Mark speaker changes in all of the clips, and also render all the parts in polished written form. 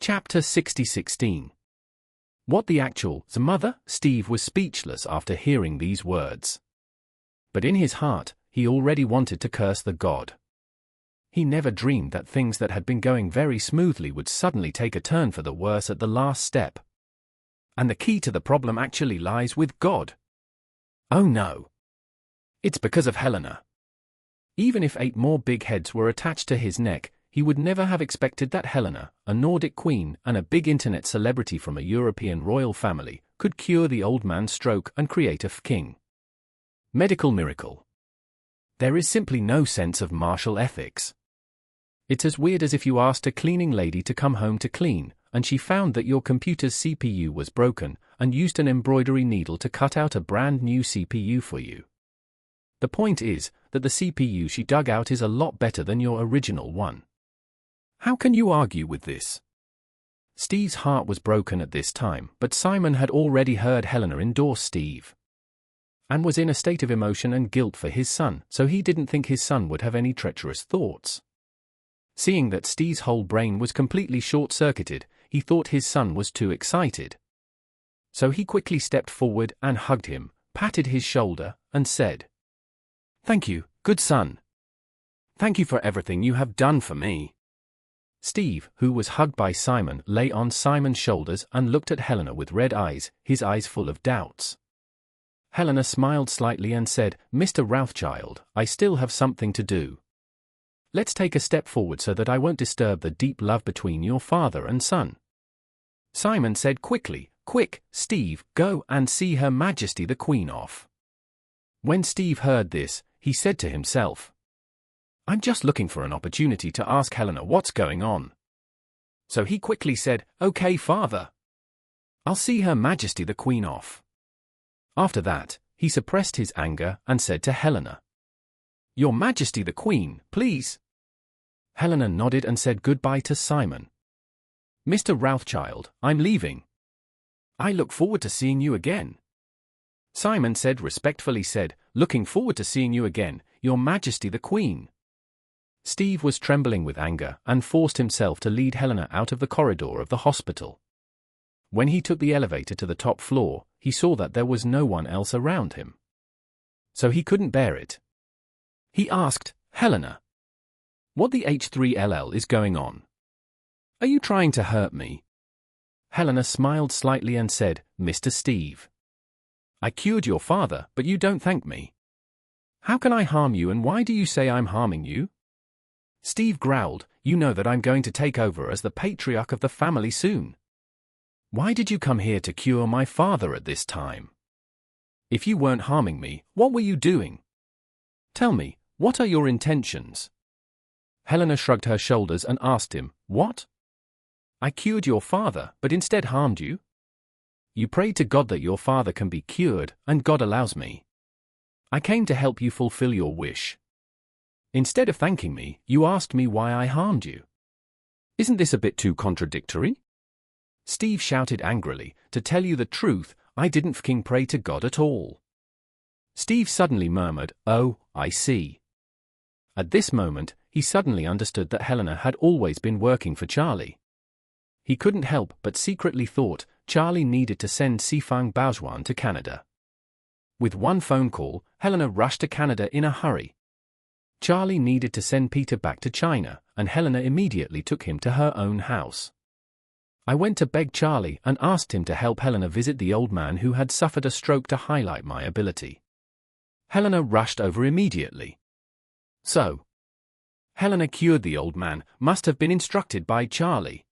Speaker 1: Chapter 60:16. What the actual's mother? Steve was speechless after hearing these words. But in his heart, he already wanted to curse the god. He never dreamed that things that had been going very smoothly would suddenly take a turn for the worse at the last step. And the key to the problem actually lies with God. Oh no! It's because of Helena. Even if 8 more big heads were attached to his neck, he would never have expected that Helena, a Nordic queen and a big internet celebrity from a European royal family, could cure the old man's stroke and create a king. Medical miracle. There is simply no sense of martial ethics. It's as weird as if you asked a cleaning lady to come home to clean, and she found that your computer's CPU was broken, and used an embroidery needle to cut out a brand new CPU for you. The point is that the CPU she dug out is a lot better than your original one. How can you argue with this? Steve's heart was broken at this time, but Simon had already heard Helena endorse Steve, and was in a state of emotion and guilt for his son, so he didn't think his son would have any treacherous thoughts. Seeing that Steve's whole brain was completely short-circuited, he thought his son was too excited. So he quickly stepped forward and hugged him, patted his shoulder, and said, "Thank you, good son. Thank you for everything you have done for me." Steve, who was hugged by Simon, lay on Simon's shoulders and looked at Helena with red eyes, his eyes full of doubts. Helena smiled slightly and said, "Mr. Rothschild, I still have something to do. Let's take a step forward so that I won't disturb the deep love between your father and son." Simon said quickly, "Quick, Steve, go and see Her Majesty the Queen off." When Steve heard this, he said to himself, "I'm just looking for an opportunity to ask Helena what's going on." So he quickly said, "Okay, father. I'll see Her Majesty the Queen off." After that, he suppressed his anger and said to Helena, "Your Majesty the Queen, please." Helena nodded and said goodbye to Simon. "Mr. Rothschild, I'm leaving. I look forward to seeing you again." Simon said respectfully "Looking forward to seeing you again, Your Majesty the Queen." Steve was trembling with anger and forced himself to lead Helena out of the corridor of the hospital. When he took the elevator to the top floor, he saw that there was no one else around him. So he couldn't bear it. He asked, "Helena, what the H3LL is going on? Are you trying to hurt me?" Helena smiled slightly and said, "Mr. Steve, I cured your father, but you don't thank me. How can I harm you, and why do you say I'm harming you?" Steve growled, "You know that I'm going to take over as the patriarch of the family soon. Why did you come here to cure my father at this time? If you weren't harming me, what were you doing? Tell me, what are your intentions?" Helena shrugged her shoulders and asked him, "What? I cured your father, but instead harmed you? You prayed to God that your father can be cured, and God allows me. I came to help you fulfill your wish. Instead of thanking me, you asked me why I harmed you. Isn't this a bit too contradictory?" Steve shouted angrily, "To tell you the truth, I didn't fucking pray to God at all." Steve suddenly murmured, "Oh, I see." At this moment, he suddenly understood that Helena had always been working for Charlie. He couldn't help but secretly thought Charlie needed to send Sifang Baojuan to Canada. With one phone call, Helena rushed to Canada in a hurry. Charlie needed to send Peter back to China, and Helena immediately took him to her own house. I went to beg Charlie and asked him to help Helena visit the old man who had suffered a stroke to highlight my ability. Helena rushed over immediately. So, Helena cured the old man, must have been instructed by Charlie.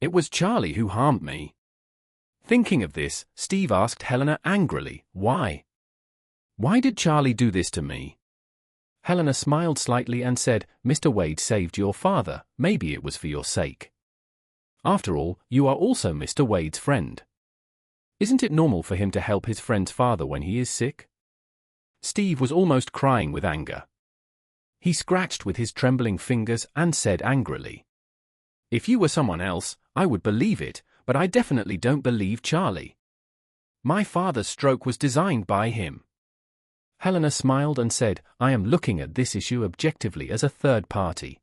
Speaker 1: It was Charlie who harmed me. Thinking of this, Steve asked Helena angrily, "Why? Why did Charlie do this to me?" Helena smiled slightly and said, "Mr. Wade saved your father, maybe it was for your sake. After all, you are also Mr. Wade's friend. Isn't it normal for him to help his friend's father when he is sick?" Steve was almost crying with anger. He scratched with his trembling fingers and said angrily, "If you were someone else, I would believe it, but I definitely don't believe Charlie. My father's stroke was designed by him." Helena smiled and said, "I am looking at this issue objectively as a third party.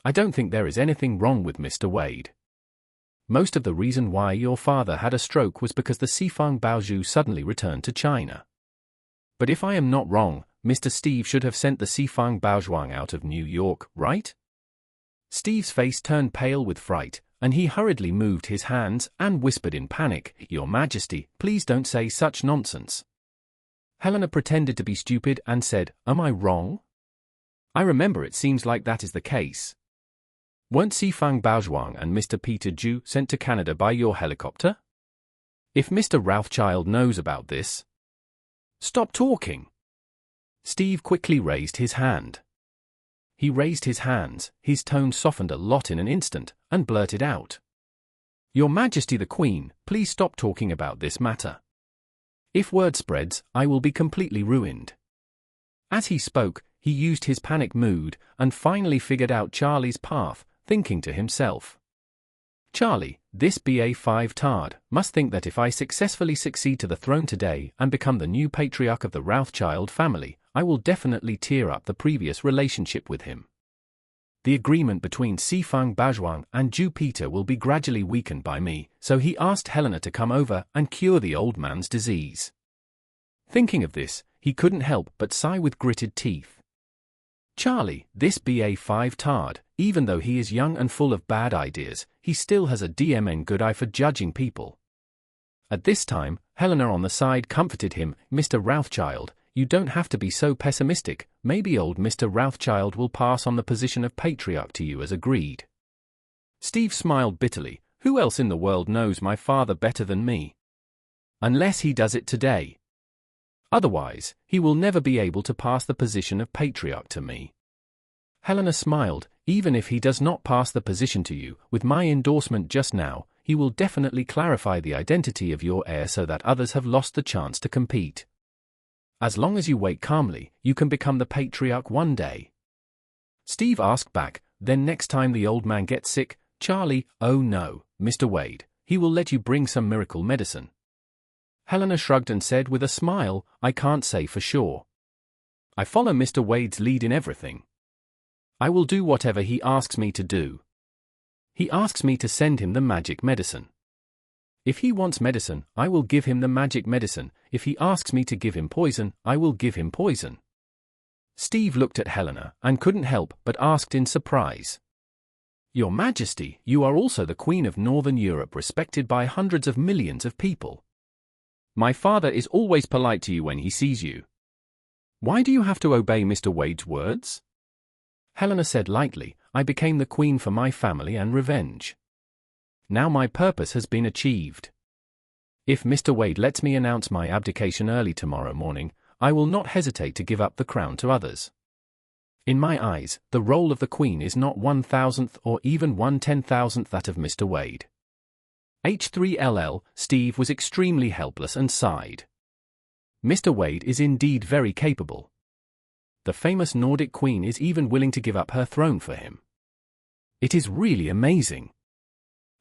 Speaker 1: I don't think there is anything wrong with Mr. Wade. most of the reason why your father had a stroke was because the Sifang Baozhu suddenly returned to China. But if I am not wrong, Mr. Steve should have sent the Sifang Baozhuang out of New York, right? Steve's face turned pale with fright, and he hurriedly moved his hands and whispered in panic, "Your Majesty, please don't say such nonsense." Helena pretended to be stupid and said, "Am I wrong? I remember it seems like that is the case. Weren't Sifang Baozhuang and Mr. Peter Ju sent to Canada by your helicopter? If Mr. Rothschild knows about this..." "Stop talking!" Steve quickly raised his hand. He raised his hands, his tone softened a lot in an instant, and blurted out, "Your Majesty the Queen, please stop talking about this matter. If word spreads, I will be completely ruined." As he spoke, he used his panic mood and finally figured out Charlie's path, thinking to himself, "Charlie, this BA5 tard, must think that if I successfully succeed to the throne today and become the new patriarch of the Rothschild family, I will definitely tear up the previous relationship with him. The agreement between Sifang Baozhuang and Ju Peter will be gradually weakened by me, so he asked Helena to come over and cure the old man's disease." Thinking of this, he couldn't help but sigh with gritted teeth. Charlie, this BA5 tard, even though he is young and full of bad ideas, he still has a DMN good eye for judging people. At this time, Helena on the side comforted him, "Mr. Rothschild, you don't have to be so pessimistic, maybe old Mr. Rothschild will pass on the position of patriarch to you as agreed." Steve smiled bitterly, "Who else in the world knows my father better than me? Unless he does it today. Otherwise, he will never be able to pass the position of patriarch to me." Helena smiled, "Even if he does not pass the position to you, with my endorsement just now, he will definitely clarify the identity of your heir so that others have lost the chance to compete. As long as you wait calmly, you can become the patriarch one day." Steve asked back, "Then next time the old man gets sick, Charlie..." "Oh no, Mr. Wade, he will let you bring some miracle medicine." Helena shrugged and said with a smile, "I can't say for sure. I follow Mr. Wade's lead in everything. I will do whatever he asks me to do. He asks me to send him the magic medicine. If he wants medicine, I will give him the magic medicine. If he asks me to give him poison, I will give him poison." Steve looked at Helena and couldn't help but asked in surprise, "Your Majesty, you are also the Queen of Northern Europe, respected by hundreds of millions of people. My father is always polite to you when he sees you. Why do you have to obey Mr. Wade's words?" Helena said lightly, "I became the queen for my family and revenge. Now my purpose has been achieved. If Mr. Wade lets me announce my abdication early tomorrow morning, I will not hesitate to give up the crown to others. In my eyes, the role of the queen is not 1,000th or even 1/10,000th that of Mr. Wade." H3LL, Steve was extremely helpless and sighed. Mr. Wade is indeed very capable. The famous Nordic queen is even willing to give up her throne for him. It is really amazing.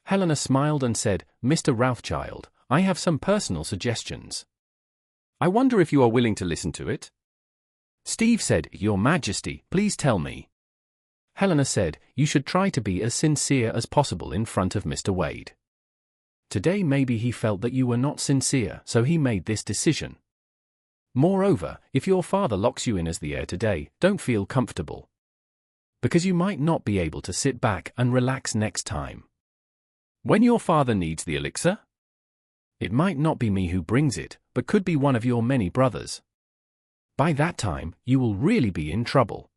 Speaker 1: Helena smiled and said, "Mr. Rothschild, I have some personal suggestions. I wonder if you are willing to listen to it?" Steve said, "Your Majesty, please tell me." Helena said, "You should try to be as sincere as possible in front of Mr. Wade. Today maybe he felt that you were not sincere, so he made this decision. Moreover, if your father locks you in as the heir today, don't feel comfortable. Because you might not be able to sit back and relax next time. When your father needs the elixir, it might not be me who brings it, but could be one of your many brothers. By that time, you will really be in trouble."